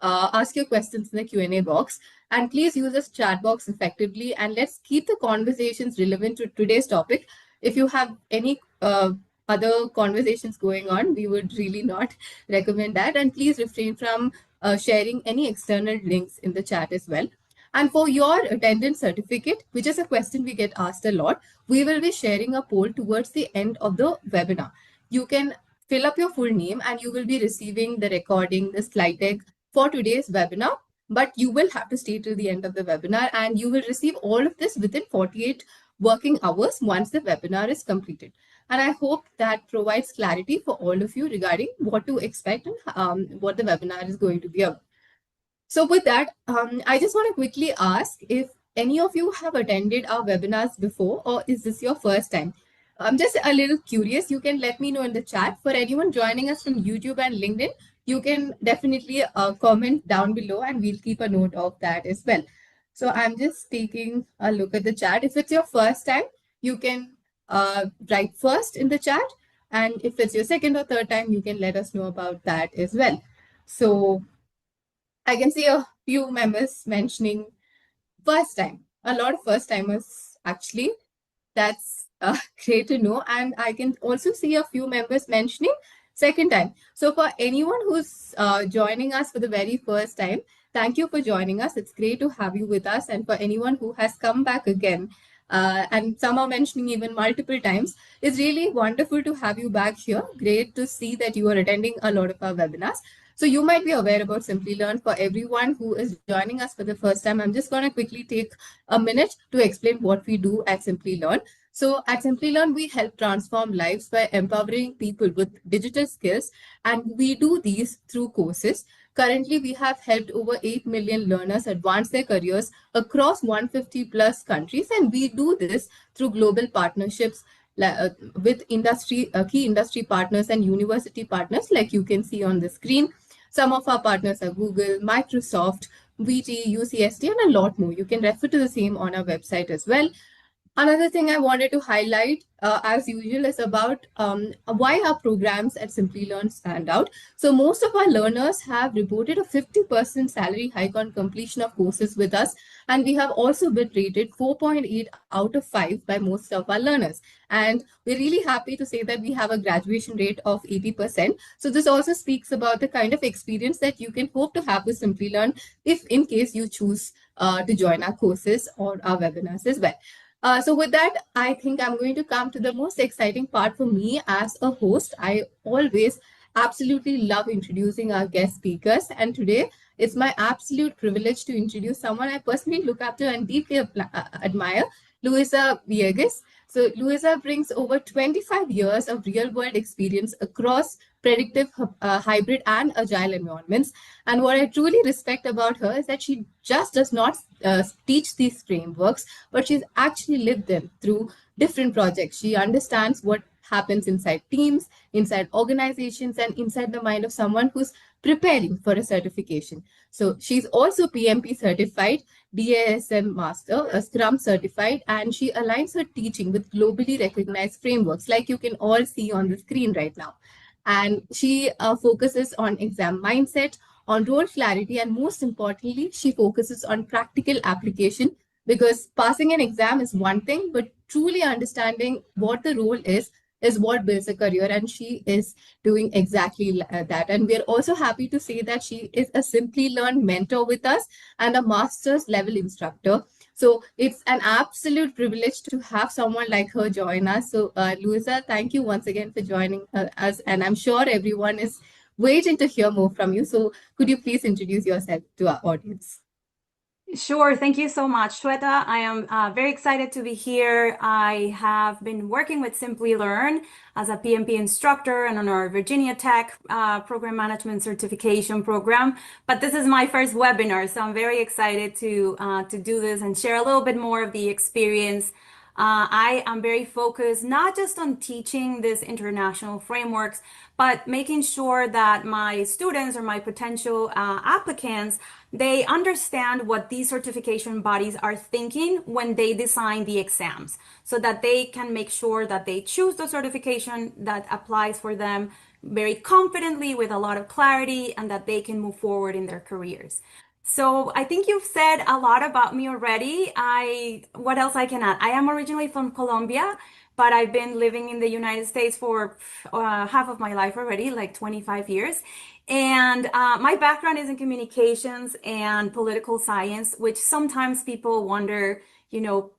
ask your questions in the Q&A box. And please use this chat box effectively, and let's keep the conversations relevant to today's topic. If you have any other conversations going on, we would really not recommend that. And please refrain from sharing any external links in the chat as well. And for your attendance certificate, which is a question we get asked a lot, we will be sharing a poll towards the end of the webinar. You can fill up your full name and you will be receiving the recording, the slide deck for today's webinar, but you will have to stay till the end of the webinar, and you will receive all of this within 48 working hours once the webinar is completed. And I hope that provides clarity for all of you regarding what to expect and what the webinar is going to be about. So with that, I just want to quickly ask if any of you have attended our webinars before, or is this your first time? I'm just a little curious. You can let me know in the chat. For anyone joining us from YouTube and LinkedIn, you can definitely comment down below and we'll keep a note of that as well. So I'm just taking a look at the chat. If it's your first time, you can write first in the chat. And if it's your second or third time, you can let us know about that as well. So I can see a few members mentioning first time. A lot of first timers, actually. That's great to know. And I can also see a few members mentioning second time. So for anyone who's joining us for the very first time, thank you for joining us. It's great to have you with us. And for anyone who has come back again, and some are mentioning even multiple times, it's really wonderful to have you back here. Great to see that you are attending a lot of our webinars. So you might be aware about Simplilearn. For everyone who is joining us for the first time, I'm just going to quickly take a minute to explain what we do at Simplilearn. So at Simplilearn, we help transform lives by empowering people with digital skills, and we do these through courses. Currently, we have helped over 8 million learners advance their careers across 150 plus countries, and we do this through global partnerships with key industry partners and university partners, like you can see on the screen. Some of our partners are Google, Microsoft, VT, UCSD, and a lot more. You can refer to the same on our website as well. Another thing I wanted to highlight, as usual, is about why our programs at Simplilearn stand out. So most of our learners have reported a 50% salary hike on completion of courses with us. And we have also been rated 4.8 out of 5 by most of our learners. And we're really happy to say that we have a graduation rate of 80%. So this also speaks about the kind of experience that you can hope to have with Simplilearn if in case you choose to join our courses or our webinars as well. So with that, I think I'm going to come to the most exciting part for me as a host. I always absolutely love introducing our guest speakers. And today, it's my absolute privilege to introduce someone I personally look up to and deeply admire, Luisa Villegas. So Luisa brings over 25 years of real-world experience across predictive, hybrid, and agile environments. And what I truly respect about her is that she just does not teach these frameworks, but she's actually lived them through different projects. She understands what happens inside teams, inside organizations, and inside the mind of someone who's preparing for a certification. So she's also PMP certified, DASM master, a Scrum-certified, and she aligns her teaching with globally recognized frameworks like you can all see on the screen right now. And she focuses on exam mindset, on role clarity, and most importantly, she focuses on practical application, because passing an exam is one thing, but truly understanding what the role is what builds a career, and she is doing exactly that. And we're also happy to say that she is a Simplilearn mentor with us and a master's level instructor. So it's an absolute privilege to have someone like her join us. So Luisa, thank you once again for joining us. And I'm sure everyone is waiting to hear more from you. So could you please introduce yourself to our audience? Sure. Thank you so much, Shweta. I am very excited to be here. I have been working with Simplilearn as a PMP instructor and on our Virginia Tech program management certification program. But this is my first webinar, so I'm very excited to do this and share a little bit more of the experience. I am very focused not just on teaching these international frameworks, but making sure that my students or my potential applicants, they understand what these certification bodies are thinking when they design the exams, so that they can make sure that they choose the certification that applies for them very confidently with a lot of clarity and that they can move forward in their careers. So I think you've said a lot about me already. What else I can add? I am originally from Colombia, but I've been living in the United States for half of my life already, like 25 years. And my background is in communications and political science, which sometimes people wonder,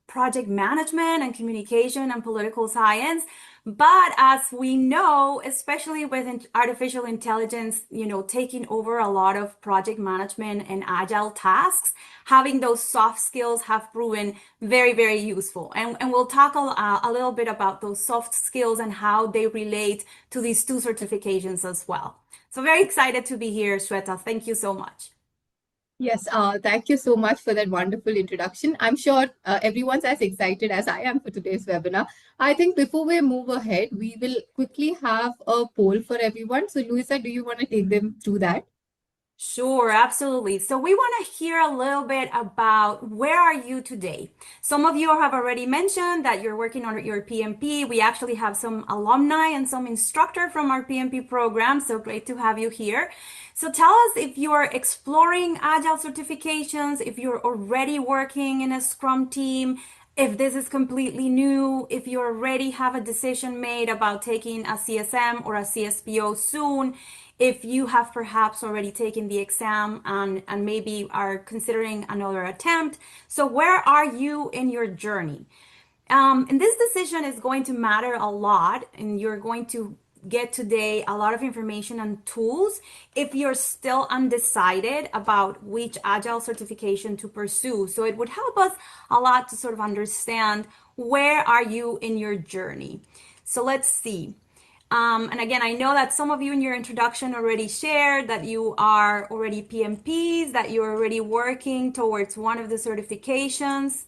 project management and communication and political science. But as we know, especially with artificial intelligence, taking over a lot of project management and agile tasks, having those soft skills have proven very, very useful. And we'll talk a little bit about those soft skills and how they relate to these two certifications as well. So very excited to be here, Shweta. Thank you so much. Yes, thank you so much for that wonderful introduction. I'm sure everyone's as excited as I am for today's webinar. I think before we move ahead, we will quickly have a poll for everyone. So, Luisa, do you want to take them through that? Sure, absolutely. So we want to hear a little bit about where are you today? Some of you have already mentioned that you're working on your PMP. We actually have some alumni and some instructor from our PMP program. So great to have you here. So tell us if you are exploring Agile certifications, if you're already working in a Scrum team, if this is completely new, if you already have a decision made about taking a CSM or a CSPO soon, if you have perhaps already taken the exam and maybe are considering another attempt. So where are you in your journey? And this decision is going to matter a lot, and you're going to get today a lot of information and tools if you're still undecided about which Agile certification to pursue. So it would help us a lot to sort of understand where are you in your journey. So let's see. And again, I know that some of you in your introduction already shared that you are already PMPs, that you're already working towards one of the certifications.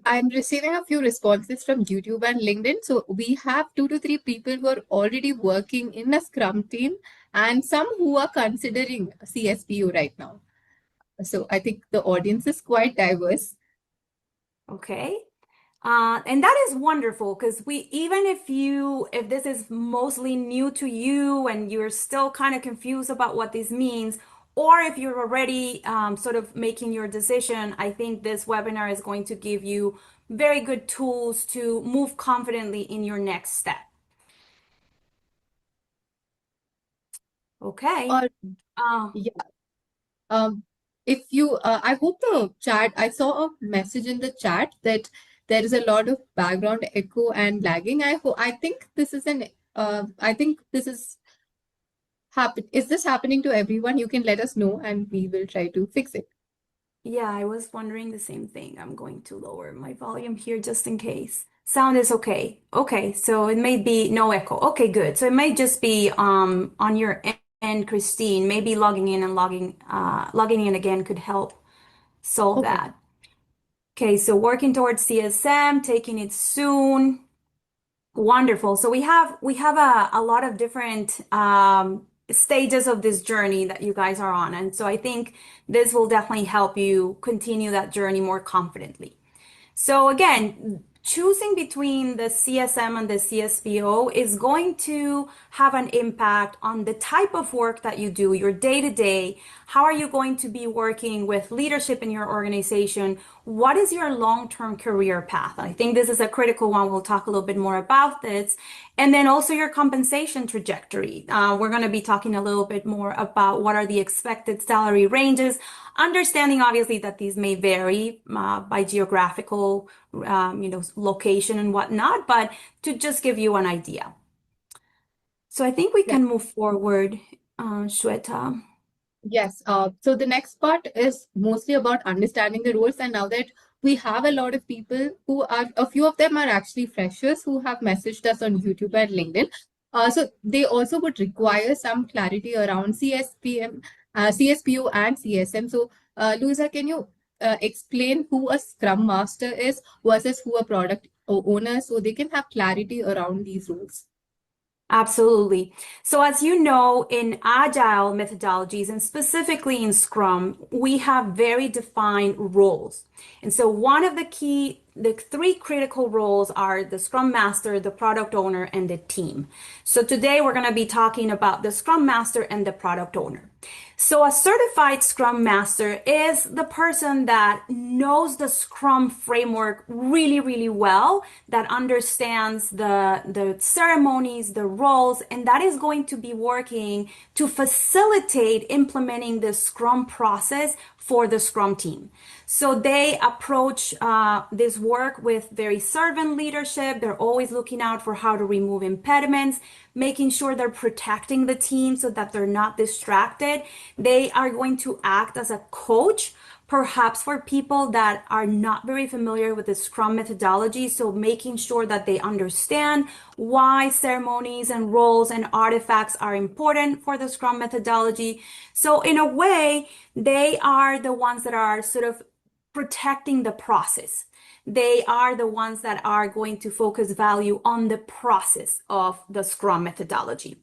I'm receiving a few responses from YouTube and LinkedIn. So we have 2 to 3 people who are already working in a Scrum team and some who are considering CSPO right now. So I think the audience is quite diverse. Okay. And that is wonderful because even if this is mostly new to you and you're still kind of confused about what this means, or if you're already sort of making your decision, I think this webinar is going to give you very good tools to move confidently in your next step. Okay. Or yeah. If you, I hope the chat, I saw a message in the chat that there is a lot of background echo and lagging. I think this is I think this is this happening to everyone? You can let us know and we will try to fix it. Yeah, I was wondering the same thing. I'm going to lower my volume here just in case. Sound is okay. Okay, so it may be no echo. Okay, good. So it may just be on your end, Christine. Maybe logging in and logging in again could help solve Okay. that. Okay, so working towards CSM, taking it soon. Wonderful. So we have a lot of different stages of this journey that you guys are on. And so I think this will definitely help you continue that journey more confidently. So again, choosing between the CSM and the CSPO is going to have an impact on the type of work that you do, your day to day. How are you going to be working with leadership in your organization? What is your long-term career path? I think this is a critical one. We'll talk a little bit more about this. And then also your compensation trajectory. We're going to be talking a little bit more about what are the expected salary ranges, understanding obviously that these may vary by geographical, location and whatnot, but to just give you an idea. So I think we Yeah. can move forward, Shweta. Yes. So the next part is mostly about understanding the roles. And now that we have a lot of people who are, a few of them are actually freshers who have messaged us on YouTube and LinkedIn. So they also would require some clarity around CSPM, CSPO and CSM. So Luisa, can you explain who a Scrum Master is versus who a product owner so they can have clarity around these roles? Absolutely. So as you know, in agile methodologies and specifically in Scrum, we have very defined roles. And so one of the key the three critical roles are the Scrum Master, the Product Owner, and the team. So today we're going to be talking about the Scrum Master and the Product Owner. So a certified Scrum Master is the person that knows the Scrum framework really, really well, that understands the ceremonies, the roles, and that is going to be working to facilitate implementing the Scrum process for the Scrum team. So they approach this work with very servant leadership. They're always looking out for how to remove impediments, making sure they're protecting the team so that they're not distracted. They are going to act as a coach, perhaps for people that are not very familiar with the Scrum methodology. So making sure that they understand why ceremonies and roles and artifacts are important for the Scrum methodology. So in a way, they are the ones that are sort of protecting the process. They are the ones that are going to focus value on the process of the Scrum methodology.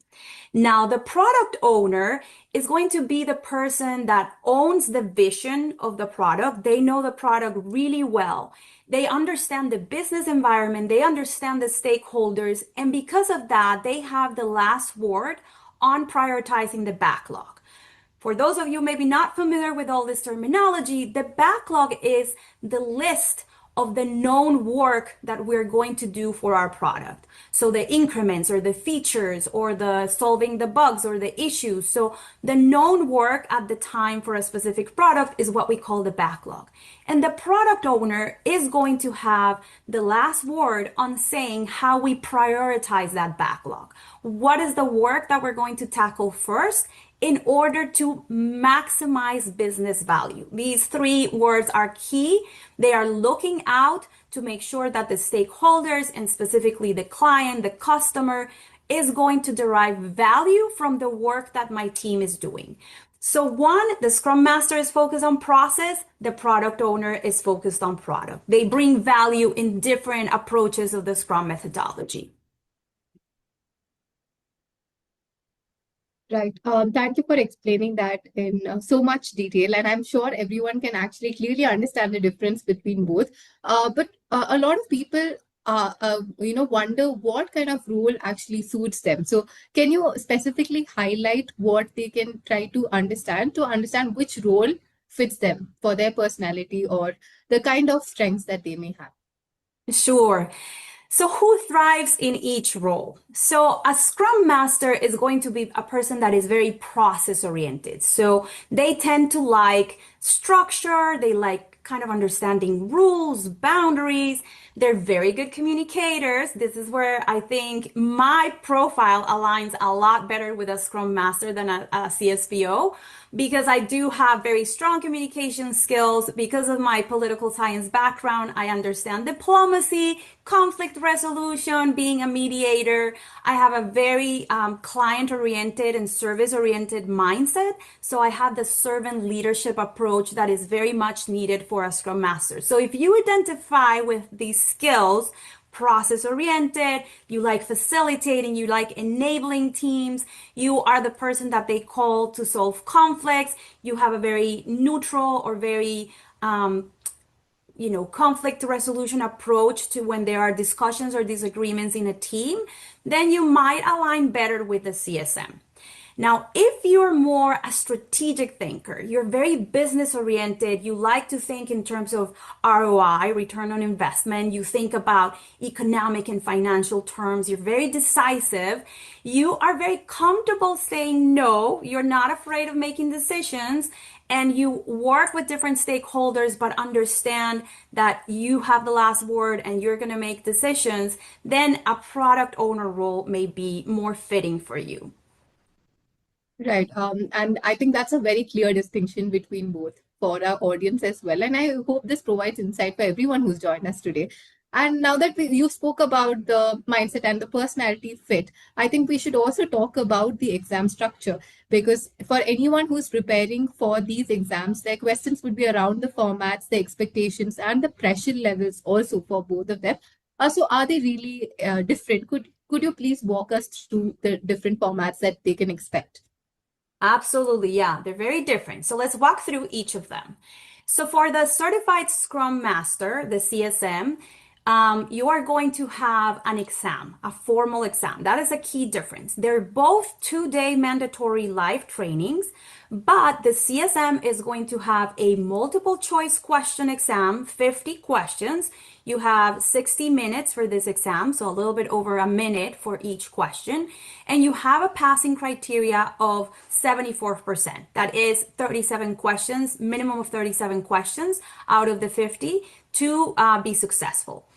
Now, the product owner is going to be the person that owns the vision of the product. They know the product really well. They understand the business environment. They understand the stakeholders. And because of that, they have the last word on prioritizing the backlog. For those of you maybe not familiar with all this terminology, the backlog is the list of the known work that we're going to do for our product. So the increments or the features or the solving the bugs or the issues. So the known work at the time for a specific product is what we call the backlog. And the product owner is going to have the last word on saying how we prioritize that backlog. What is the work that we're going to tackle first in order to maximize business value? These three words are key. They are looking out to make sure that the stakeholders, and specifically the client, the customer, is going to derive value from the work that my team is doing. So one, the Scrum Master is focused on process. The product owner is focused on product. They bring value in different approaches of the Scrum methodology. Right. Thank you for explaining that in so much detail, and I'm sure everyone can actually clearly understand the difference between both. But a lot of people, wonder what kind of role actually suits them. So, can you specifically highlight what they can try to understand which role fits them for their personality or the kind of strengths that they may have? Sure. So who thrives in each role? So a Scrum Master is going to be a person that is very process oriented. So they tend to like structure, they like kind of understanding rules, boundaries. They're very good communicators. This is where I think my profile aligns a lot better with a Scrum Master than a CSPO, because I do have very strong communication skills. Because of my political science background, I understand diplomacy, conflict resolution, being a mediator. I have a very client-oriented and service-oriented mindset. So I have the servant leadership approach that is very much needed for a Scrum Master. So if you identify with these skills, process-oriented, you like facilitating, you like enabling teams, you are the person that they call to solve conflicts, you have a very neutral or very conflict resolution approach to when there are discussions or disagreements in a team, then you might align better with the CSM. Now, if you're more a strategic thinker, you're very business oriented, you like to think in terms of ROI, return on investment, you think about economic and financial terms, you're very decisive, you are very comfortable saying no, you're not afraid of making decisions, and you work with different stakeholders but understand that you have the last word and you're going to make decisions, then a product owner role may be more fitting for you. Right. And I think that's a very clear distinction between both for our audience as well. And I hope this provides insight for everyone who's joined us today. And now that you spoke about the mindset and the personality fit, I think we should also talk about the exam structure, because for anyone who's preparing for these exams, their questions would be around the formats, the expectations, and the pressure levels also for both of them. So are they really different? Could you please walk us through the different formats that they can expect? Absolutely, yeah, they're very different. So let's walk through each of them. So for the Certified Scrum Master, the CSM, you are going to have an exam, a formal exam. That is a key difference. They're both 2-day mandatory live trainings, but the CSM is going to have a multiple choice question exam, 50 questions. You have 60 minutes for this exam, so a little bit over a minute for each question. And you have a passing criteria of 74%. That is 37 questions, minimum of 37 questions out of the 50 to be successful.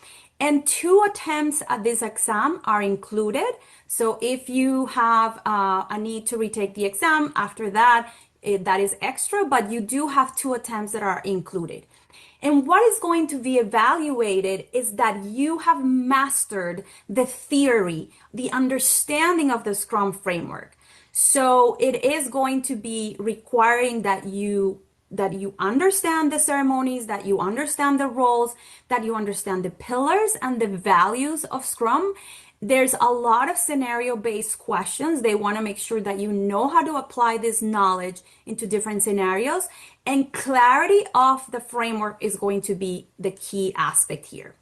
And 2 attempts at this exam are included. So if you have a need to retake the exam after that, that is extra, but you do have 2 attempts that are included. And what is going to be evaluated is that you have mastered the theory, the understanding of the Scrum framework. So it is going to be requiring that you understand the ceremonies, that you understand the roles, that you understand the pillars and the values of Scrum. There's a lot of scenario-based questions. They want to make sure that you know how to apply this knowledge into different scenarios, and clarity of the framework is going to be the key aspect here.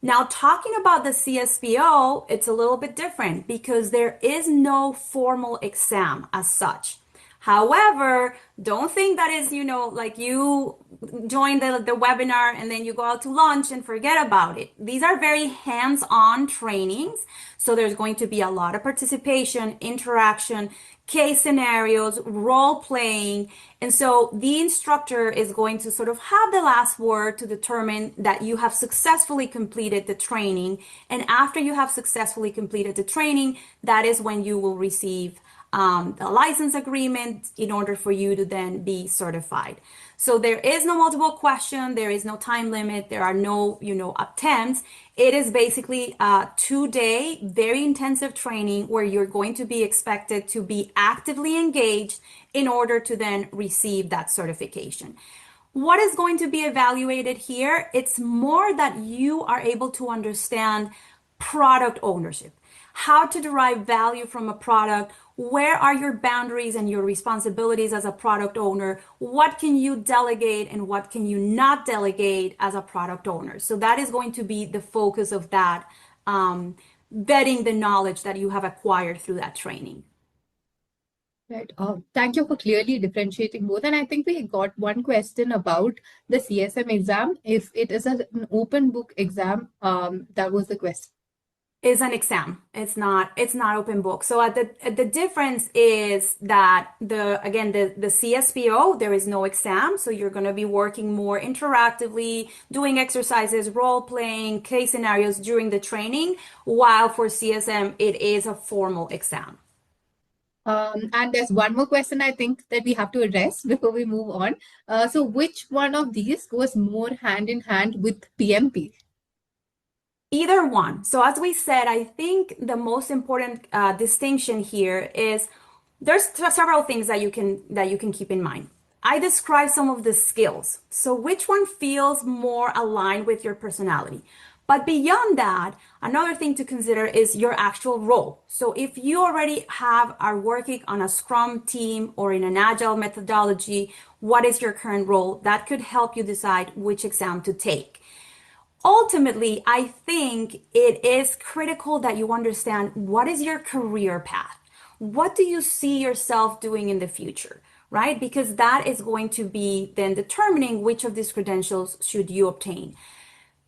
Now, talking about the CSPO, it's a little bit different because there is no formal exam as such. However, don't think that is, like you join the webinar and then you go out to lunch and forget about it. These are very hands-on trainings. So there's going to be a lot of participation, interaction, case scenarios, role playing. And so the instructor is going to sort of have the last word to determine that you have successfully completed the training. And after you have successfully completed the training, that is when you will receive the license agreement in order for you to then be certified. So there is no multiple question, there is no time limit, there are no, attempts. It is basically a 2-day, very intensive training where you're going to be expected to be actively engaged in order to then receive that certification. What is going to be evaluated here? It's more that you are able to understand product ownership, how to derive value from a product. Where are your boundaries and your responsibilities as a product owner? What can you delegate and what can you not delegate as a product owner? So that is going to be the focus of that, vetting the knowledge that you have acquired through that training. Right. Thank you for clearly differentiating both. And I think we got one question about the CSM exam. If it is an open book exam, that was the question. Is an exam. It's not open book. So the difference is that the CSPO, there is no exam. So you're going to be working more interactively, doing exercises, role playing, case scenarios during the training, while for CSM, it is a formal exam. And there's one more question I think that we have to address before we move on. So which one of these goes more hand in hand with PMP? Either one. So as we said, I think the most important distinction here is there's several things that you can keep in mind. I described some of the skills. So which one feels more aligned with your personality? But beyond that, another thing to consider is your actual role. So if you already are working on a Scrum team or in an Agile methodology, what is your current role? That could help you decide which exam to take. Ultimately, I think it is critical that you understand what is your career path. What do you see yourself doing in the future, right? Because that is going to be then determining which of these credentials should you obtain.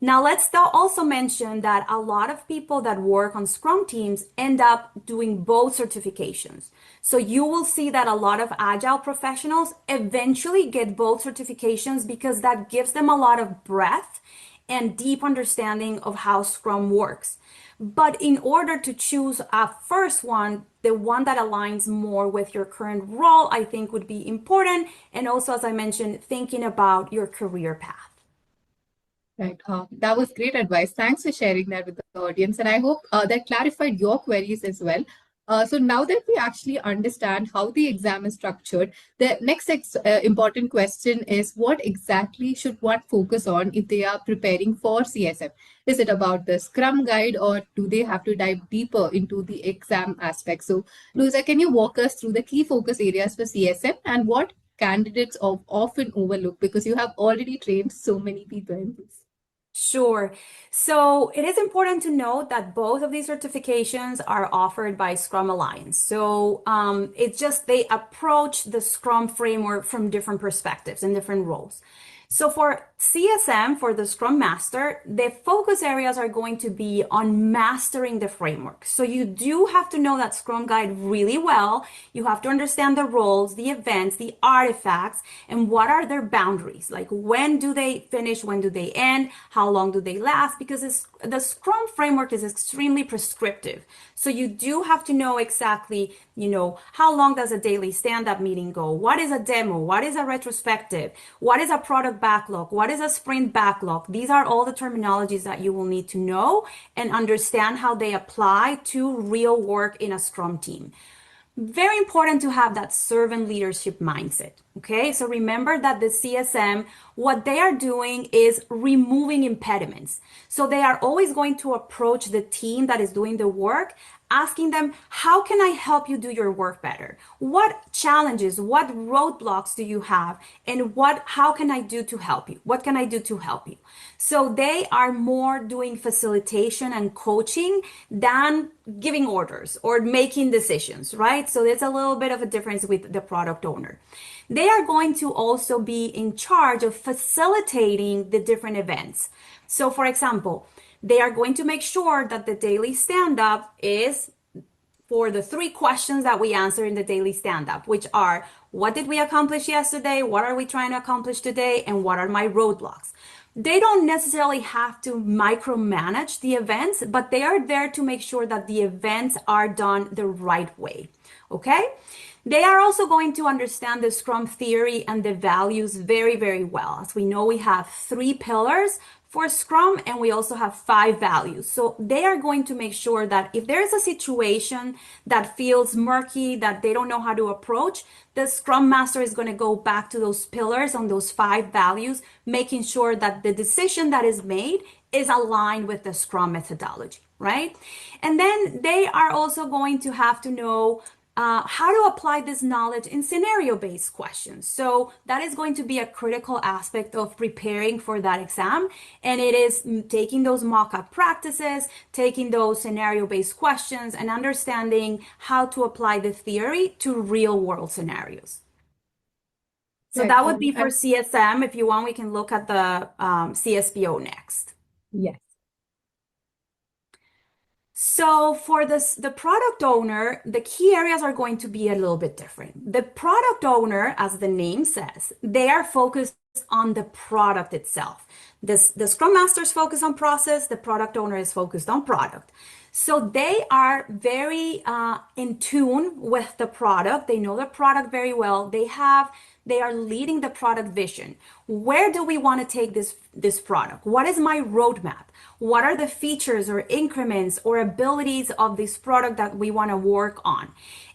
Now, let's also mention that a lot of people that work on Scrum teams end up doing both certifications. So you will see that a lot of Agile professionals eventually get both certifications because that gives them a lot of breadth and deep understanding of how Scrum works. But in order to choose a first one, the one that aligns more with your current role, I think would be important. And also, as I mentioned, thinking about your career path. Right. That was great advice. Thanks for sharing that with the audience. And I hope that clarified your queries as well. So now that we actually understand how the exam is structured, the next important question is what exactly should one focus on if they are preparing for CSM? Is it about the Scrum guide or do they have to dive deeper into the exam aspect? So Luisa, can you walk us through the key focus areas for CSM and what candidates often overlook because you have already trained so many people in this? Sure. So it is important to note that both of these certifications are offered by Scrum Alliance. So it's just they approach the Scrum framework from different perspectives and different roles. So for CSM, for the Scrum Master, the focus areas are going to be on mastering the framework. So you do have to know that Scrum Guide really well. You have to understand the roles, the events, the artifacts, and what are their boundaries. Like when do they finish? When do they end? How long do they last? Because the Scrum framework is extremely prescriptive. So you do have to know exactly, how long does a daily stand-up meeting go? What is a demo? What is a retrospective? What is a product backlog? What is a sprint backlog? These are all the terminologies that you will need to know and understand how they apply to real work in a Scrum team. Very important to have that servant leadership mindset. Okay, so remember that the CSM, what they are doing is removing impediments. So they are always going to approach the team that is doing the work, asking them, how can I help you do your work better? What challenges, what roadblocks do you have? And how can I do to help you? What can I do to help you? So they are more doing facilitation and coaching than giving orders or making decisions, right? So there's a little bit of a difference with the product owner. They are going to also be in charge of facilitating the different events. So for example, they are going to make sure that the daily stand-up is for the 3 questions that we answer in the daily stand-up, which are, what did we accomplish yesterday? What are we trying to accomplish today? And what are my roadblocks? They don't necessarily have to micromanage the events, but they are there to make sure that the events are done the right way. Okay? They are also going to understand the Scrum theory and the values very, very well. As we know, we have 3 pillars for Scrum, and we also have 5 values. So they are going to make sure that if there is a situation that feels murky, that they don't know how to approach, the Scrum Master is going to go back to those pillars on those 5 values, making sure that the decision that is made is aligned with the Scrum methodology, right? And then they are also going to have to know how to apply this knowledge in scenario-based questions. So that is going to be a critical aspect of preparing for that exam. And it is taking those mock-up practices, taking those scenario-based questions, and understanding how to apply the theory to real-world scenarios. So Right. that would be for CSM. If you want, we can look at the CSPO next. Yes. So for the product owner, the key areas are going to be a little bit different. The product owner, as the name says, they are focused on the product itself. The Scrum Master is focused on process, the product owner is focused on product. So they are very in tune with the product. They know the product very well. They are leading the product vision. Where do we want to take this product? What is my roadmap? What are the features or increments or abilities of this product that we want to work on?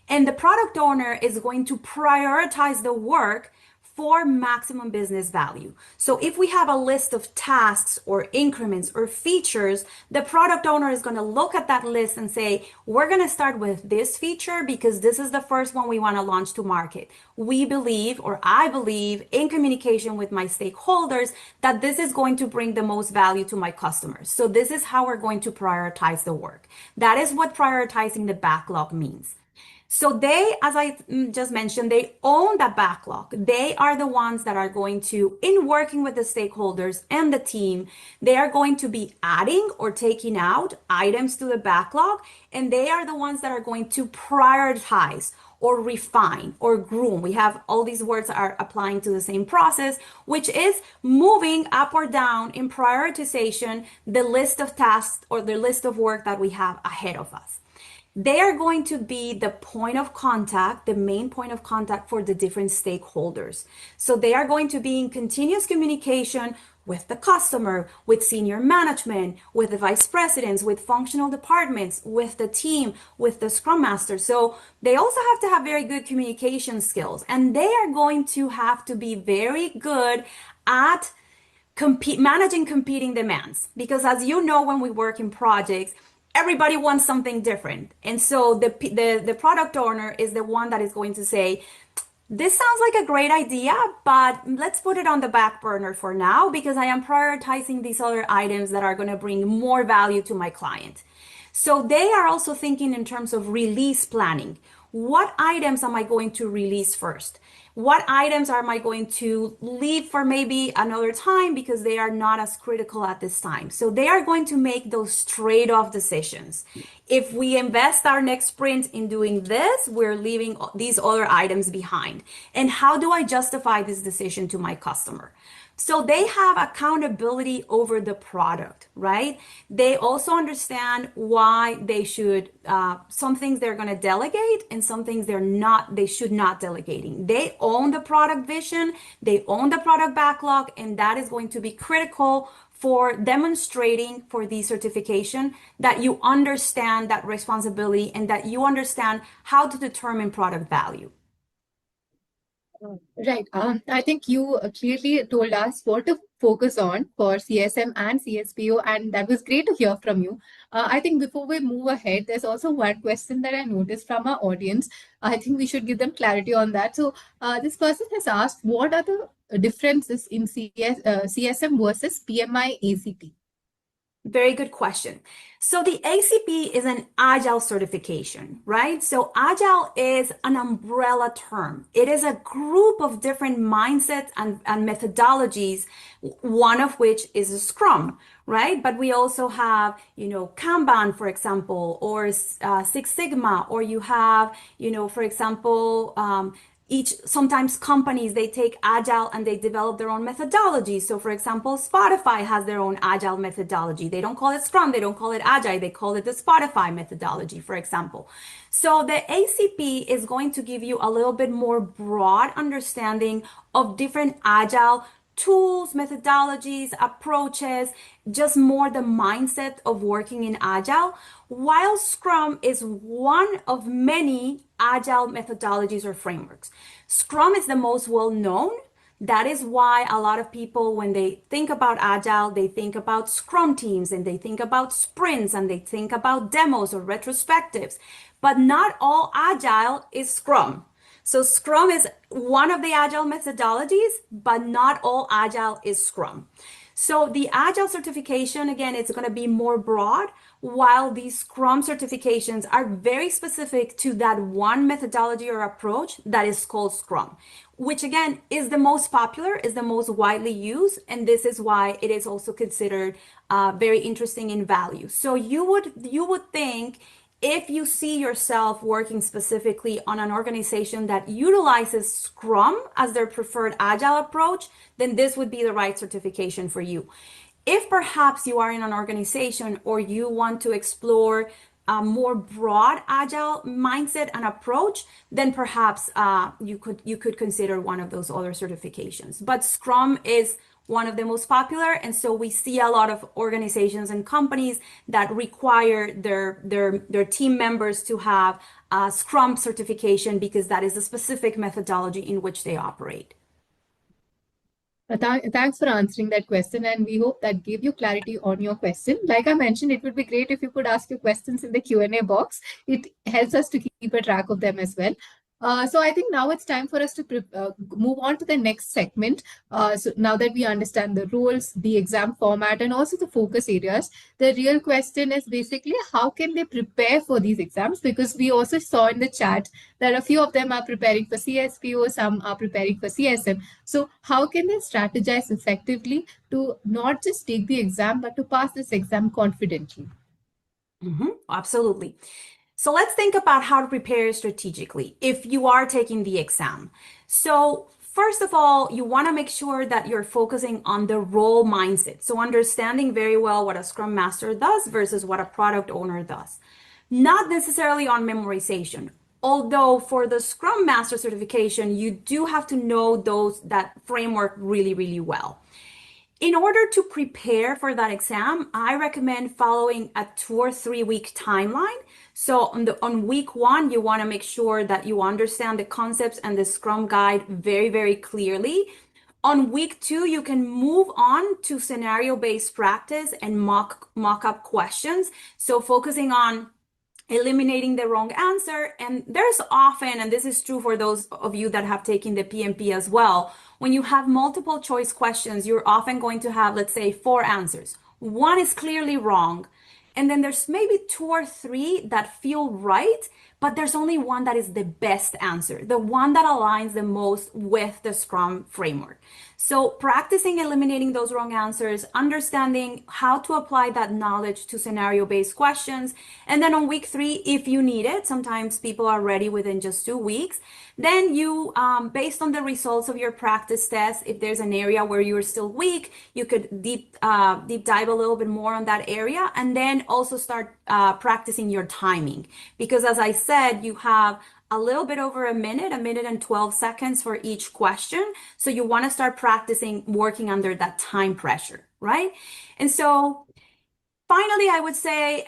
And the product owner is going to prioritize the work for maximum business value. So if we have a list of tasks or increments or features, the product owner is going to look at that list and say, we're going to start with this feature because this is the first one we want to launch to market. We believe, or I believe, in communication with my stakeholders that this is going to bring the most value to my customers. So this is how we're going to prioritize the work. That is what prioritizing the backlog means. So they, as I just mentioned, they own the backlog. They are the ones that are going to, in working with the stakeholders and the team, they are going to be adding or taking out items to the backlog, and they are the ones that are going to prioritize or refine or groom. We have all these words are applying to the same process, which is moving up or down in prioritization, the list of tasks or the list of work that we have ahead of us. They are going to be the point of contact, the main point of contact for the different stakeholders. So they are going to be in continuous communication with the customer, with senior management, with the vice presidents, with functional departments, with the team, with the Scrum Master. So they also have to have very good communication skills, and they are going to have to be very good at managing competing demands. Because as you know, when we work in projects, everybody wants something different. And so the product owner is the one that is going to say, This sounds like a great idea, but let's put it on the back burner for now because I am prioritizing these other items that are going to bring more value to my client. So they are also thinking in terms of release planning. What items am I going to release first? What items am I going to leave for maybe another time because they are not as critical at this time? So they are going to make those trade-off decisions. If we invest our next sprint in doing this, we're leaving these other items behind. And how do I justify this decision to my customer? So they have accountability over the product, right? They also understand why they should, some things they're going to delegate and some things they should not delegating. They own the product vision, they own the product backlog, and that is going to be critical for demonstrating for the certification that you understand that responsibility and that you understand how to determine product value. Right. I think you clearly told us what to focus on for CSM and CSPO, and that was great to hear from you. I think before we move ahead, there's also one question that I noticed from our audience. I think we should give them clarity on that. So, this person has asked, what are the differences in CSM versus PMI ACP? Very good question. So the ACP is an Agile certification, right? So Agile is an umbrella term. It is a group of different mindsets and methodologies, one of which is a Scrum, right? But we also have, Kanban, for example, or Six Sigma, or you have, for example, sometimes companies, they take Agile and they develop their own methodology. So for example, Spotify has their own Agile methodology. They don't call it Scrum, they don't call it Agile, they call it the Spotify methodology, for example. So the ACP is going to give you a little bit more broad understanding of different Agile tools, methodologies, approaches, just more the mindset of working in Agile, while Scrum is one of many Agile methodologies or frameworks. Scrum is the most well known. That is why a lot of people, when they think about Agile, they think about Scrum teams and they think about sprints and they think about demos or retrospectives. But not all Agile is Scrum. So Scrum is one of the Agile methodologies, but not all Agile is Scrum. So the Agile certification, again, it's going to be more broad, while these Scrum certifications are very specific to that one methodology or approach that is called Scrum, which again is the most popular, is the most widely used, and this is why it is also considered very interesting in value. So you would think, if you see yourself working specifically on an organization that utilizes Scrum as their preferred Agile approach, then this would be the right certification for you. If perhaps you are in an organization or you want to explore a more broad Agile mindset and approach, then perhaps you could consider one of those other certifications. But Scrum is one of the most popular, and so we see a lot of organizations and companies that require their team members to have a Scrum certification because that is a specific methodology in which they operate. Thanks for answering that question, and we hope that gave you clarity on your question. Like I mentioned, it would be great if you could ask your questions in the Q&A box. It helps us to keep a track of them as well. So I think now it's time for us to move on to the next segment. So now that we understand the roles, the exam format, and also the focus areas, the real question is basically how can they prepare for these exams? Because we also saw in the chat that a few of them are preparing for CSPO, some are preparing for CSM. So how can they strategize effectively to not just take the exam, but to pass this exam confidently? Absolutely. So let's think about how to prepare strategically if you are taking the exam. So first of all, you want to make sure that you're focusing on the role mindset. So understanding very well what a Scrum Master does versus what a product owner does. Not necessarily on memorization. Although for the Scrum Master certification, you do have to know that framework really, really well. In order to prepare for that exam, I recommend following a 2 or 3 week timeline. So on week 1, you want to make sure that you understand the concepts and the Scrum guide very, very clearly. On week 2, you can move on to scenario-based practice and mock-up questions. So focusing on eliminating the wrong answer. And there's often, and this is true for those of you that have taken the PMP as well, when you have multiple choice questions, you're often going to have, let's say, 4 answers. One is clearly wrong. And then there's maybe 2 or 3 that feel right, but there's only one that is the best answer, the one that aligns the most with the Scrum framework. So practicing eliminating those wrong answers, understanding how to apply that knowledge to scenario-based questions. And then on week 3, if you need it, sometimes people are ready within just 2 weeks, then you, based on the results of your practice test, if there's an area where you're still weak, you could deep dive a little bit more on that area, and then also start practicing your timing. Because as I said, you have a little bit over a minute and 12 seconds for each question. So you want to start practicing working under that time pressure, right? And so finally, I would say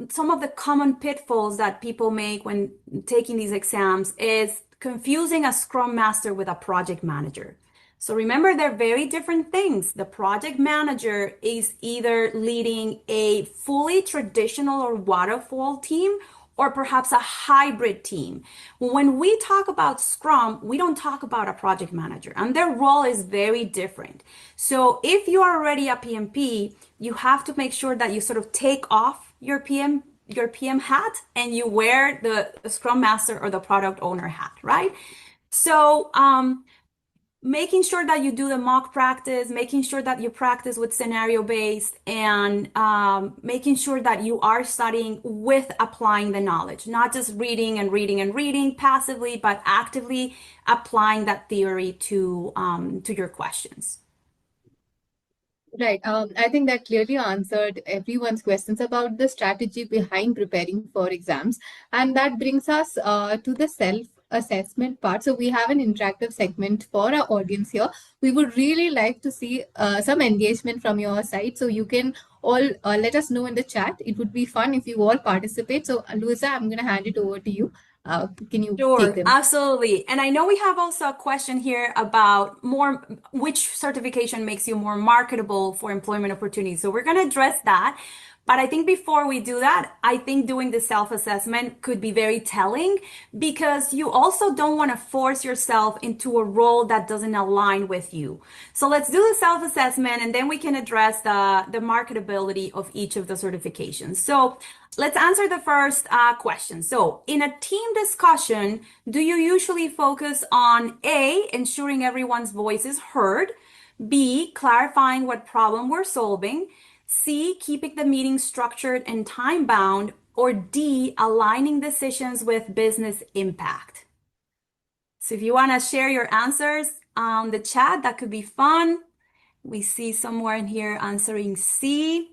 some of the common pitfalls that people make when taking these exams is confusing a Scrum Master with a project manager. So remember, they're very different things. The project manager is either leading a fully traditional or waterfall team, or perhaps a hybrid team. When we talk about Scrum, we don't talk about a project manager, and their role is very different. So if you are already a PMP, you have to make sure that you sort of take off your PM hat and you wear the Scrum Master or the product owner hat, right? So making sure that you do the mock practice, making sure that you practice with scenario based, and making sure that you are studying with applying the knowledge, not just reading and reading and reading passively, but actively applying that theory to your questions. Right. I think that clearly answered everyone's questions about the strategy behind preparing for exams. And that brings us to the self-assessment part. So we have an interactive segment for our audience here. We would really like to see some engagement from your side. So you can all let us know in the chat. It would be fun if you all participate. So Luisa, I'm going to hand it over to you. Can you take Sure, them? absolutely. And I know we have also a question here about which certification makes you more marketable for employment opportunities. So we're going to address that. But I think before we do that, I think doing the self-assessment could be very telling, because you also don't want to force yourself into a role that doesn't align with you. So let's do the self-assessment, and then we can address the marketability of each of the certifications. So let's answer the first question. So in a team discussion, do you usually focus on A, ensuring everyone's voice is heard, B, clarifying what problem we're solving, C, keeping the meeting structured and time bound, or D, aligning decisions with business impact? So if you want to share your answers on the chat, that could be fun. We see somewhere in here answering C.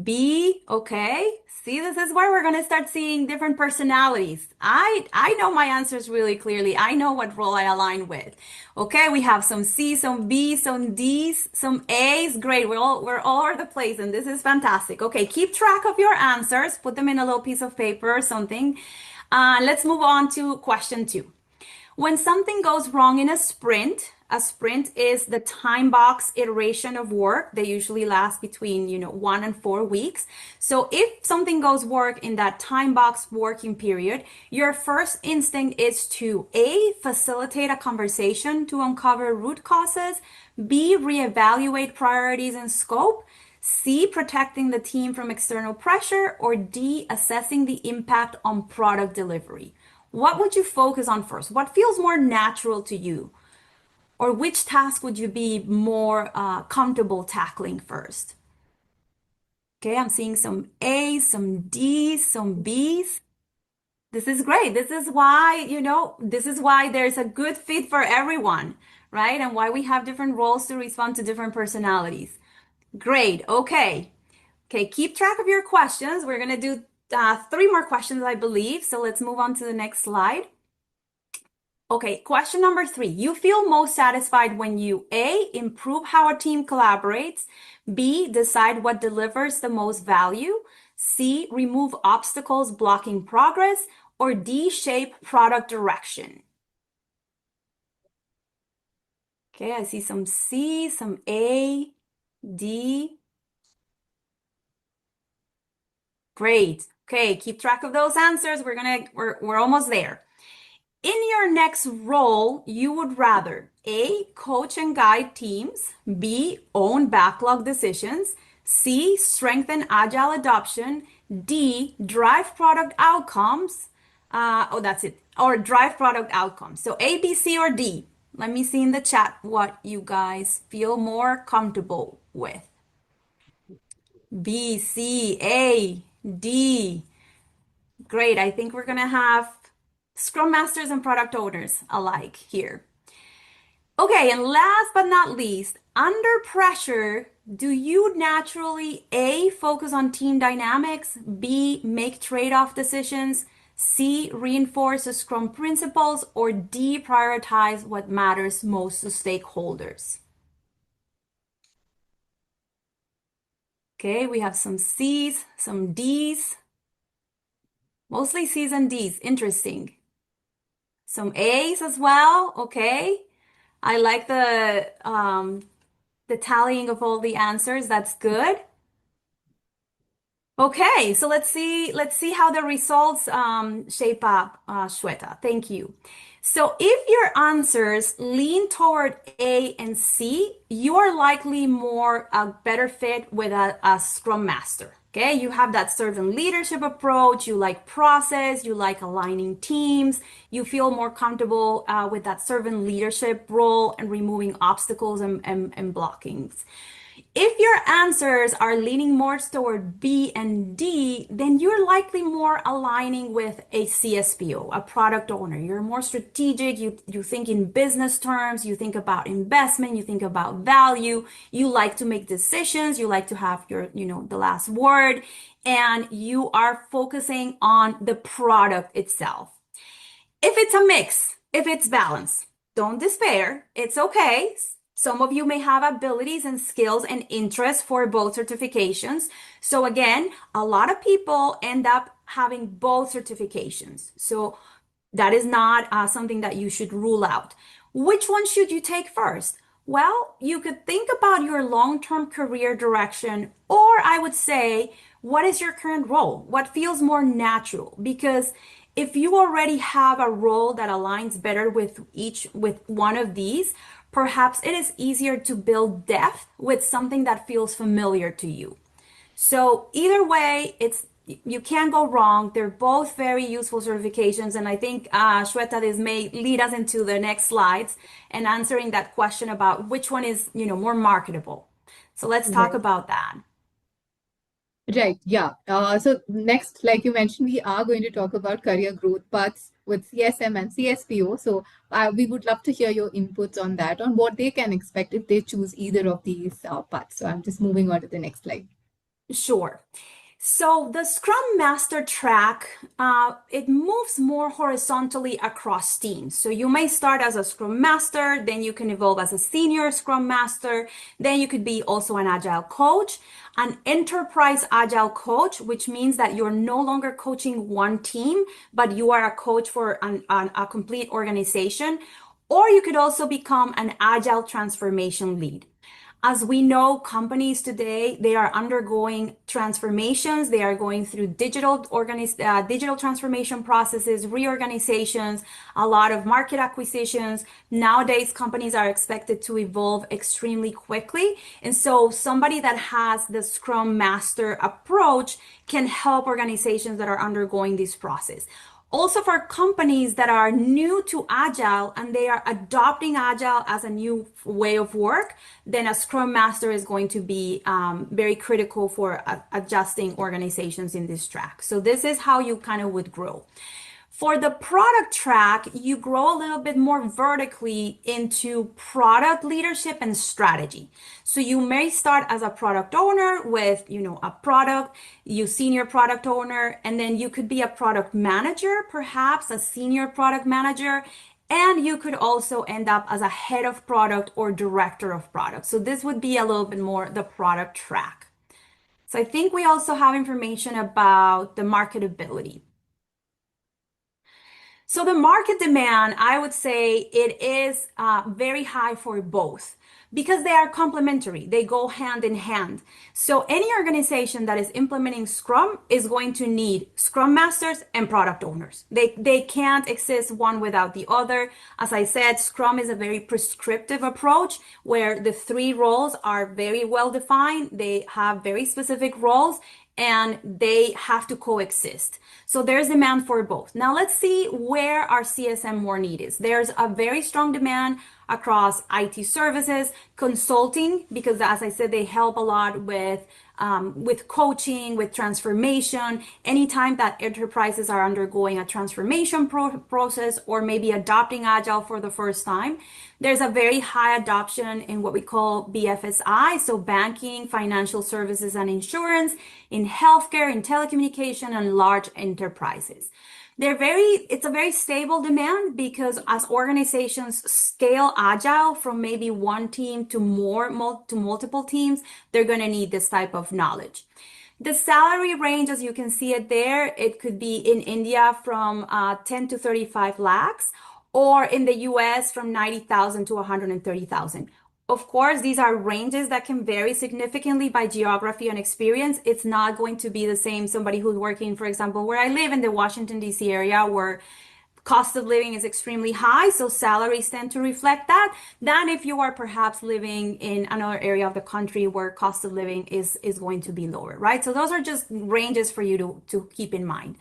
B, okay. See, this is where we're going to start seeing different personalities. I know my answers really clearly. I know what role I align with. Okay, we have some C, some B, some D's, some A's. Great. We're all over the place, and this is fantastic. Okay, keep track of your answers. Put them in a little piece of paper or something. Let's move on to question 2. When something goes wrong in a sprint is the time box iteration of work. They usually last between, 1 and 4 weeks. So if something goes work in that time box working period, your first instinct is to A, facilitate a conversation to uncover root causes, B, reevaluate priorities and scope, C, protecting the team from external pressure, or D, assessing the impact on product delivery. What would you focus on first? What feels more natural to you? Or which task would you be more comfortable tackling first? Okay, I'm seeing some A's, some D's, some B's. This is great. This is why, this is why there's a good fit for everyone, right? And why we have different roles to respond to different personalities. Great. Okay. Okay, keep track of your questions. We're going to do 3 more questions, I believe. So let's move on to the next slide. Okay, question number 3. You feel most satisfied when you A, improve how a team collaborates, B, decide what delivers the most value, C, remove obstacles blocking progress, or D, shape product direction. Okay, I see some C, some A, D. Great. Okay, keep track of those answers. We're almost there. In your next role, you would rather A, coach and guide teams, B, own backlog decisions, C, strengthen agile adoption, D, drive product outcomes. That's it. Or drive product outcomes. So A, B, C, or D. Let me see in the chat what you guys feel more comfortable with. B, C, A, D. Great. I think we're going to have Scrum Masters and product owners alike here. Okay, and last but not least, under pressure, do you naturally A, focus on team dynamics, B, make trade-off decisions, C, reinforce the Scrum principles, or D, prioritize what matters most to stakeholders? Okay, we have some C's, some D's, mostly C's and D's. Interesting. Some A's as well. Okay. I like the tallying of all the answers. That's good. Okay, so let's see how the results shape up, Shweta. Thank you. So if your answers lean toward A and C, you are likely more a better fit with a Scrum Master. Okay, you have that servant leadership approach, you like process, you like aligning teams, you feel more comfortable with that servant leadership role and removing obstacles and blockings. If your answers are leaning more toward B and D, then you're likely more aligning with a CSPO, a product owner. You're more strategic. You think in business terms. You think about investment. You think about value. You like to make decisions. You like to have the last word, and you are focusing on the product itself. If it's a mix, if it's balance, don't despair. It's okay. Some of you may have abilities and skills and interests for both certifications. So again, a lot of people end up having both certifications. So that is not something that you should rule out. Which one should you take first? Well, you could think about your long-term career direction, or I would say, what is your current role? What feels more natural? Because if you already have a role that aligns better with one of these, perhaps it is easier to build depth with something that feels familiar to you. So either way, you can't go wrong. They're both very useful certifications, and I think Shweta, this may lead us into the next slides and answering that question about which one is more marketable. So let's talk about that. Right, yeah. So next, like you mentioned, we are going to talk about career growth paths with CSM and CSPO. So we would love to hear your inputs on that, on what they can expect if they choose either of these paths. So I'm just moving on to the next slide. Sure. So the Scrum Master track, it moves more horizontally across teams. So you may start as a Scrum Master, then you can evolve as a senior Scrum Master, then you could be also an Agile coach, an enterprise Agile coach, which means that you're no longer coaching one team, but you are a coach for a complete organization. Or you could also become an Agile transformation lead. As we know, companies today, they are undergoing transformations. They are going through digital transformation processes, reorganizations, a lot of market acquisitions. Nowadays, companies are expected to evolve extremely quickly. And so somebody that has the Scrum Master approach can help organizations that are undergoing this process. Also for companies that are new to Agile and they are adopting Agile as a new way of work, then a Scrum Master is going to be very critical for adjusting organizations in this track. So this is how you kind of would grow. For the product track, you grow a little bit more vertically into product leadership and strategy. So you may start as a product owner with, a product, you senior product owner, and then you could be a product manager, perhaps a senior product manager, and you could also end up as a head of product or director of product. So this would be a little bit more the product track. So I think we also have information about the marketability. So the market demand, I would say it is very high for both because they are complementary. They go hand in hand. So any organization that is implementing Scrum is going to need Scrum Masters and product owners. They can't exist one without the other. As I said, Scrum is a very prescriptive approach where the three roles are very well defined. They have very specific roles and they have to coexist. So there's demand for both. Now let's see where our CSM more need is. There's a very strong demand across IT services, consulting, because as I said, they help a lot with coaching, with transformation. Anytime that enterprises are undergoing a transformation process or maybe adopting Agile for the first time, there's a very high adoption in what we call BFSI, so banking, financial services, and insurance, in healthcare, in telecommunication, and large enterprises. It's a very stable demand because as organizations scale Agile from maybe one team to multiple teams, they're going to need this type of knowledge. The salary range, as you can see it there, it could be in India from 10 to 35 lakhs, or in the US from 90,000 to 130,000. Of course, these are ranges that can vary significantly by geography and experience. It's not going to be the same somebody who's working, for example, where I live in the Washington, D.C. area, where cost of living is extremely high, so salaries tend to reflect that, than if you are perhaps living in another area of the country where cost of living is going to be lower, right? So those are just ranges for you to keep in mind.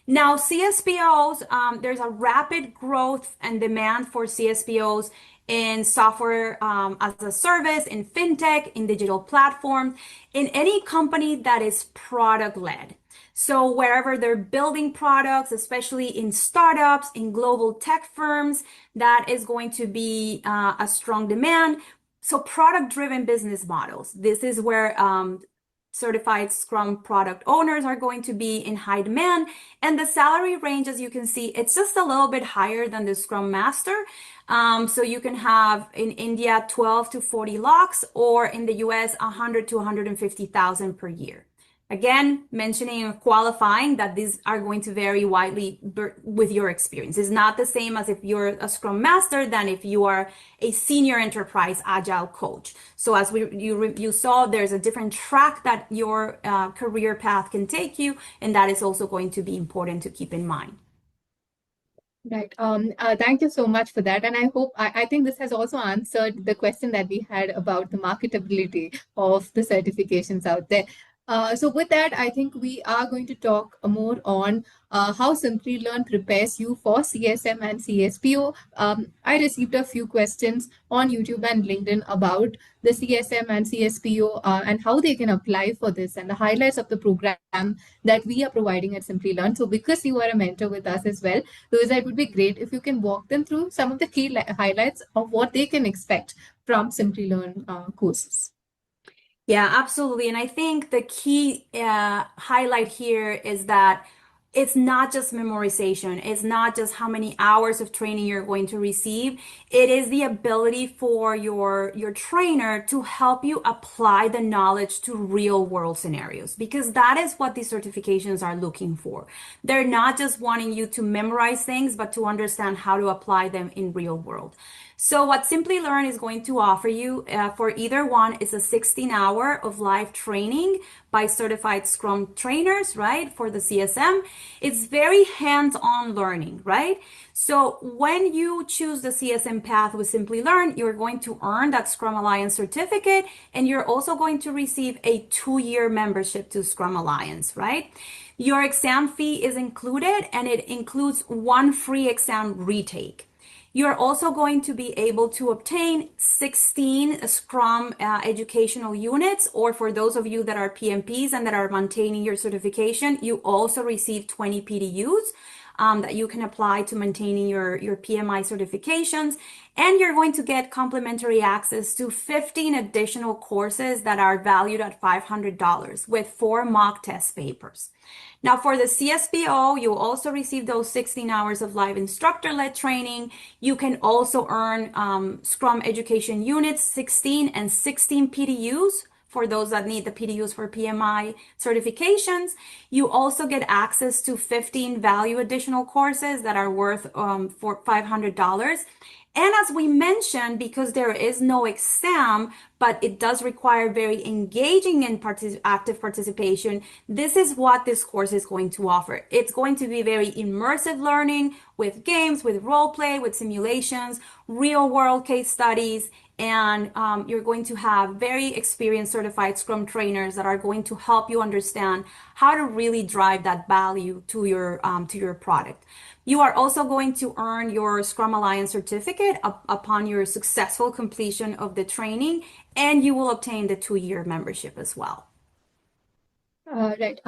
Now, CSPOs, there's a rapid growth and demand for CSPOs in software as a service, in fintech, in digital platforms, in any company that is product led. So wherever they're building products, especially in startups, in global tech firms, that is going to be a strong demand. So product driven business models. This is where certified Scrum product owners are going to be in high demand. And the salary range, as you can see, it's just a little bit higher than the Scrum Master. So you can have in India 12 to 40 lakhs, or in the US 100 to 150,000 per year. Again, mentioning and qualifying that these are going to vary widely with your experience. It's not the same as if you're a Scrum Master than if you are a senior enterprise Agile coach. So as you saw, there's a different track that your career path can take you, and that is also going to be important to keep in mind. Right. Thank you so much for that. And I think this has also answered the question that we had about the marketability of the certifications out there. So with that, I think we are going to talk more on how Simplilearn prepares you for CSM and CSPO. I received a few questions on YouTube and LinkedIn about the CSM and CSPO and how they can apply for this and the highlights of the program that we are providing at Simplilearn. So because you are a mentor with us as well, Luisa, it would be great if you can walk them through some of the key highlights of what they can expect from Simplilearn courses. Yeah, absolutely. And I think the key highlight here is that it's not just memorization. It's not just how many hours of training you're going to receive. It is the ability for your trainer to help you apply the knowledge to real world scenarios, because that is what these certifications are looking for. They're not just wanting you to memorize things, but to understand how to apply them in real world. So what Simplilearn is going to offer you for either one is a 16-hour of live training by certified Scrum trainers, right, for the CSM. It's very hands-on learning, right? So when you choose the CSM path with Simplilearn, you're going to earn that Scrum Alliance certificate, and you're also going to receive a 2-year membership to Scrum Alliance, right? Your exam fee is included, and it includes 1 free exam retake. You're also going to be able to obtain 16 Scrum educational units, or for those of you that are PMPs and that are maintaining your certification, you also receive 20 PDUs that you can apply to maintaining your PMI certifications. And you're going to get complimentary access to 15 additional courses that are valued at $500 with 4 mock test papers. Now, for the CSPO, you also receive those 16 hours of live instructor-led training. You can also earn Scrum education units, 16 and 16 PDUs for those that need the PDUs for PMI certifications. You also get access to 15 value additional courses that are worth for $500. And as we mentioned, because there is no exam, but it does require very engaging and active participation, this is what this course is going to offer. It's going to be very immersive learning with games, with role play, with simulations, real world case studies, and you're going to have very experienced certified Scrum trainers that are going to help you understand how to really drive that value to your product. You are also going to earn your Scrum Alliance certificate upon your successful completion of the training, and you will obtain the 2-year membership as well. Right.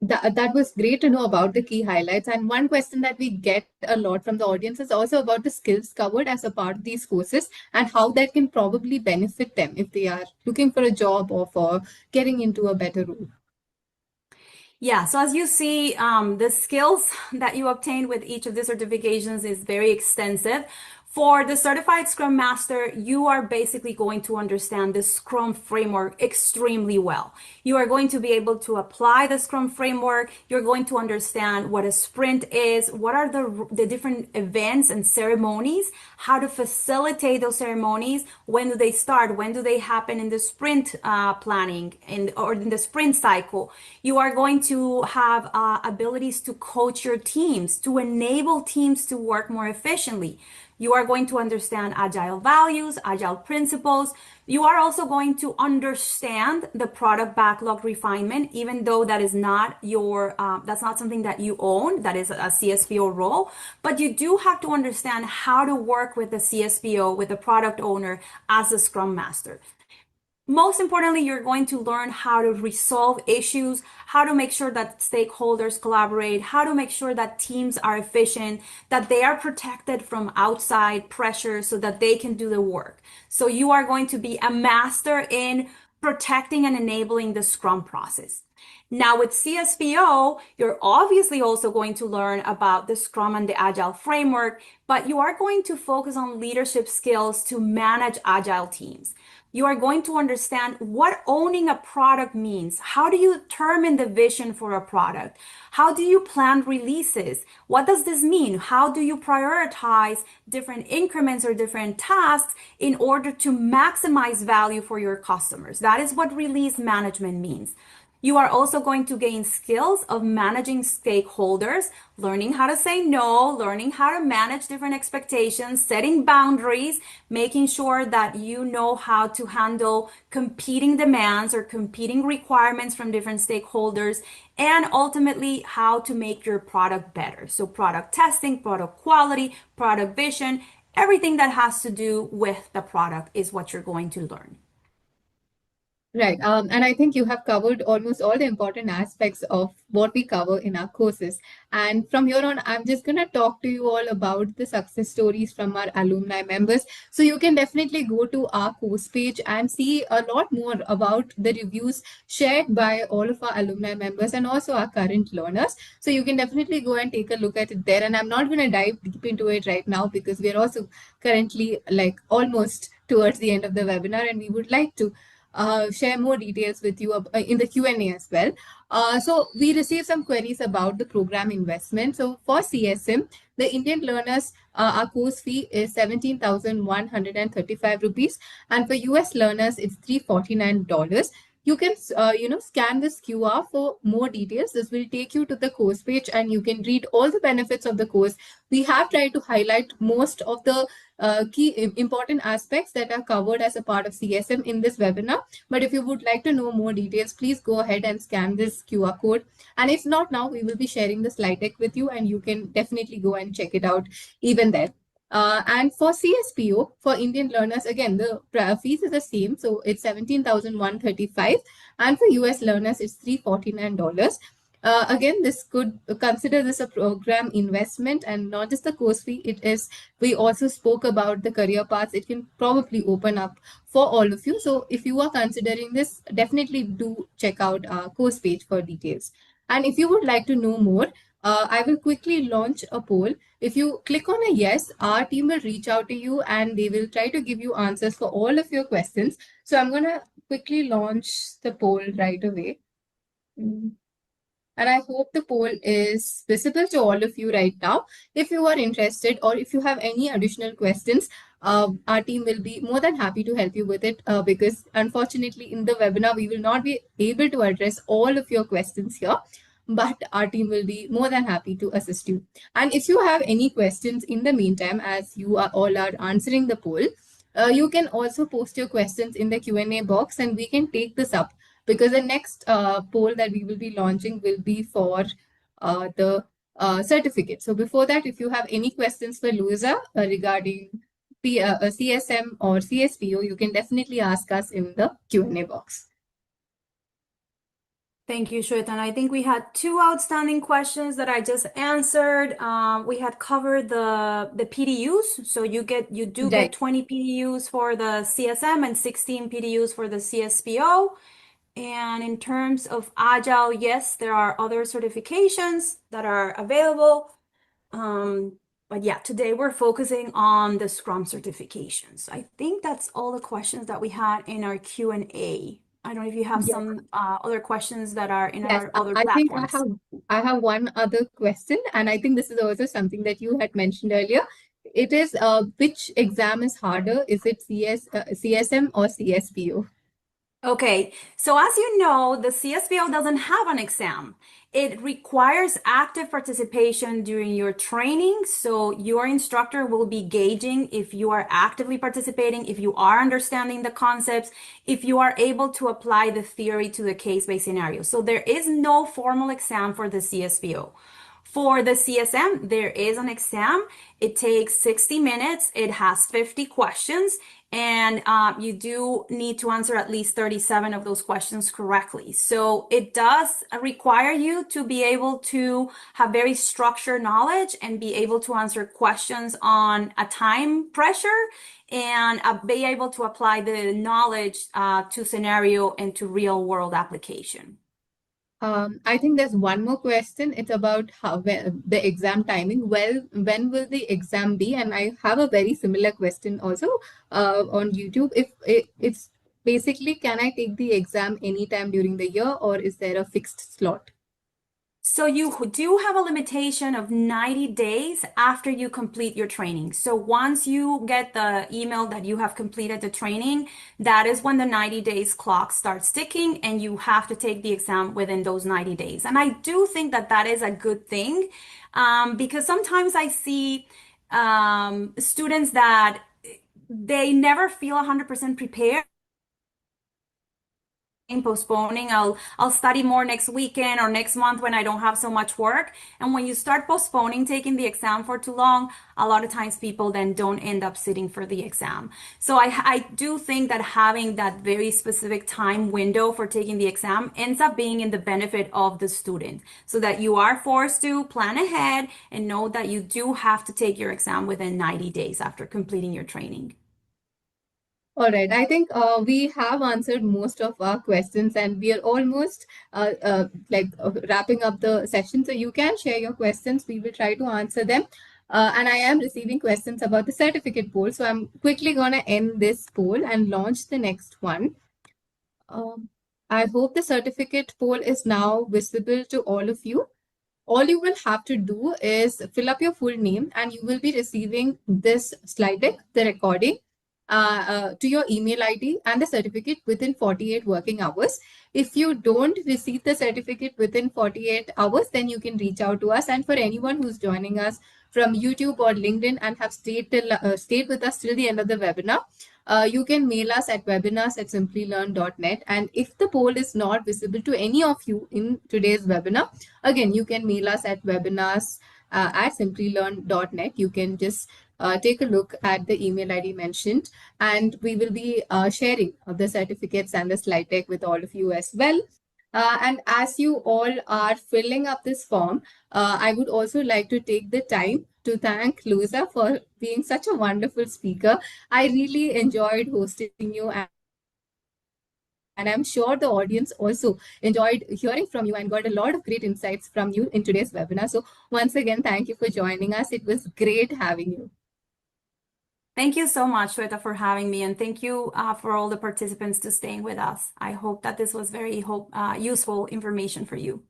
That was great to know about the key highlights. And one question that we get a lot from the audience is also about the skills covered as a part of these courses and how that can probably benefit them if they are looking for a job or for getting into a better role. Yeah, so as you see, the skills that you obtain with each of the certifications is very extensive. For the Certified Scrum Master, you are basically going to understand the Scrum framework extremely well. You are going to be able to apply the Scrum framework. You're going to understand what a sprint is, what are the different events and ceremonies, how to facilitate those ceremonies, when do they start, when do they happen in the sprint planning or in the sprint cycle. You are going to have abilities to coach your teams, to enable teams to work more efficiently. You are going to understand Agile values, Agile principles. You are also going to understand the product backlog refinement, even though that is not that's not something that you own. That is a CSPO role, but you do have to understand how to work with the CSPO, with the product owner as a Scrum Master. Most importantly, you're going to learn how to resolve issues, how to make sure that stakeholders collaborate, how to make sure that teams are efficient, that they are protected from outside pressure so that they can do the work. So you are going to be a master in protecting and enabling the Scrum process. Now with CSPO, you're obviously also going to learn about the Scrum and the Agile framework, but you are going to focus on leadership skills to manage Agile teams. You are going to understand what owning a product means. How do you determine the vision for a product? How do you plan releases? What does this mean? How do you prioritize different increments or different tasks in order to maximize value for your customers? That is what release management means. You are also going to gain skills of managing stakeholders, learning how to say no, learning how to manage different expectations, setting boundaries, making sure that you know how to handle competing demands or competing requirements from different stakeholders, and ultimately how to make your product better. So product testing, product quality, product vision, everything that has to do with the product is what you're going to learn. Right. And I think you have covered almost all the important aspects of what we cover in our courses. And from here on, I'm just going to talk to you all about the success stories from our alumni members. So you can definitely go to our course page and see a lot more about the reviews shared by all of our alumni members and also our current learners. So you can definitely go and take a look at it there. And I'm not going to dive deep into it right now because we're also currently like almost towards the end of the webinar, and we would like to share more details with you in the Q&A as well. So we received some queries about the program investment. So for CSM, the Indian learners, our course fee is 17,135 rupees. And for US learners, it's $349. You can, scan this QR for more details. This will take you to the course page and you can read all the benefits of the course. We have tried to highlight most of the key important aspects that are covered as a part of CSM in this webinar. But if you would like to know more details, please go ahead and scan this QR code. And if not now, we will be sharing the slide deck with you and you can definitely go and check it out even there. And for CSPO, for Indian learners, again, the fees is the same. So it's 17,135. And for US learners, it's $349. Again, this could consider this a program investment and not just the course fee. We also spoke about the career paths. It can probably open up for all of you. So if you are considering this, definitely do check out our course page for details. And if you would like to know more, I will quickly launch a poll. If you click on a yes, our team will reach out to you and they will try to give you answers for all of your questions. So I'm going to quickly launch the poll right away. And I hope the poll is visible to all of you right now. If you are interested or if you have any additional questions, our team will be more than happy to help you with it because unfortunately in the webinar, we will not be able to address all of your questions here, but our team will be more than happy to assist you. And if you have any questions in the meantime, as you are all are answering the poll, you can also post your questions in the Q&A box and we can take this up because the next poll that we will be launching will be for the certificate. So before that, if you have any questions for Luisa regarding CSM or CSPO, you can definitely ask us in the Q&A box. Thank you, Shweta. And I think we had two outstanding questions that I just answered. We had covered the PDUs. So you do get 20 PDUs for the CSM and 16 PDUs for the CSPO. And in terms of Agile, yes, there are other certifications that are available. But yeah, today we're focusing on the Scrum certifications. I think that's all the questions that we had in our Q&A. I don't know if you have some other questions that are in our other platforms. I think I have one other question, and I think this is also something that you had mentioned earlier. It is which exam is harder? Is it CSM or CSPO? Okay, so as you know, the CSPO doesn't have an exam. It requires active participation during your training. So your instructor will be gauging if you are actively participating, if you are understanding the concepts, if you are able to apply the theory to the case-based scenario. So there is no formal exam for the CSPO. For the CSM, there is an exam. It takes 60 minutes. It has 50 questions. And you do need to answer at least 37 of those questions correctly. So it does require you to be able to have very structured knowledge and be able to answer questions on a time pressure and be able to apply the knowledge to scenario and to real world application. I think there's one more question. It's about the exam timing. Well, when will the exam be? And I have a very similar question also on YouTube. If it's basically, can I take the exam anytime during the year, or is there a fixed slot? So you do have a limitation of 90 days after you complete your training. So once you get the email that you have completed the training, that is when the 90 days clock starts ticking and you have to take the exam within those 90 days. And I do think that that is a good thing because sometimes I see students that they never feel 100% prepared. Postponing, I'll study more next weekend or next month when I don't have so much work. And when you start postponing taking the exam for too long, a lot of times people then don't end up sitting for the exam. So I do think that having that very specific time window for taking the exam ends up being in the benefit of the student, so that you are forced to plan ahead and know that you do have to take your exam within 90 days after completing your training. All right, I think we have answered most of our questions and we are almost wrapping up the session. So you can share your questions. We will try to answer them. And I am receiving questions about the certificate poll. So I'm quickly going to end this poll and launch the next one. I hope the certificate poll is now visible to all of you. All you will have to do is fill up your full name and you will be receiving this slide deck, the recording, to your email ID and the certificate within 48 working hours. If you don't receive the certificate within 48 hours, then you can reach out to us. And for anyone who's joining us from YouTube or LinkedIn and have stayed with us till the end of the webinar, you can mail us at webinars@simplilearn.net. And if the poll is not visible to any of you in today's webinar, again, you can mail us at webinars@simplilearn.net. You can just take a look at the email ID mentioned, and we will be sharing the certificates and the slide deck with all of you as well. And as you all are filling up this form, I would also like to take the time to thank Luisa for being such a wonderful speaker. I really enjoyed hosting you. And And I'm sure the audience also enjoyed hearing from you and got a lot of great insights from you in today's webinar. So once again, thank you for joining us. It was great having you. Thank you so much, Shweta, for having me, and thank you for all the participants to staying with us. I hope that this was very useful information for you.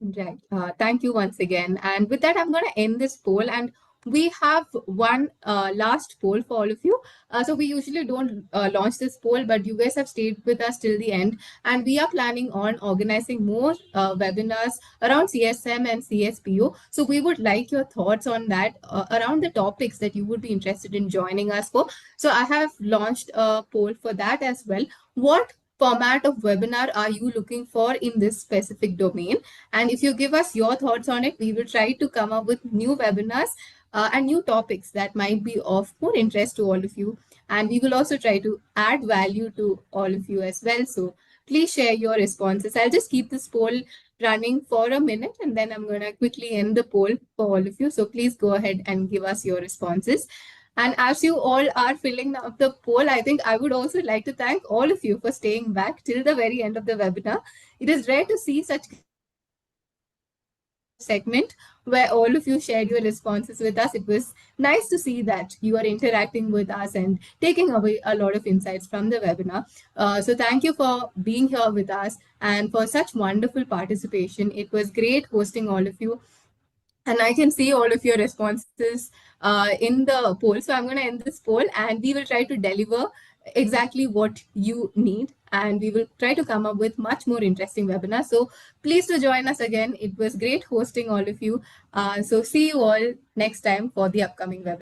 Right. Thank you once again. And with that, I'm going to end this poll. And we have one last poll for all of you. So we usually don't launch this poll, but you guys have stayed with us till the end. And we are planning on organizing more webinars around CSM and CSPO. So we would like your thoughts on that, around the topics that you would be interested in joining us for. So I have launched a poll for that as well. What format of webinar are you looking for in this specific domain? And if you give us your thoughts on it, we will try to come up with new webinars and new topics that might be of more interest to all of you. And we will also try to add value to all of you as well. So please share your responses. I'll just keep this poll running for a minute, and then I'm going to quickly end the poll for all of you. So please go ahead and give us your responses. And as you all are filling up the poll, I think I would also like to thank all of you for staying back till the very end of the webinar. It is rare to see such segment where all of you shared your responses with us. It was nice to see that you are interacting with us and taking away a lot of insights from the webinar. So thank you for being here with us and for such wonderful participation. It was great hosting all of you. And I can see all of your responses in the poll. So I'm going to end this poll and we will try to deliver exactly what you need. And we will try to come up with much more interesting webinars. So please do join us again. It was great hosting all of you. So see you all next time for the upcoming webinar.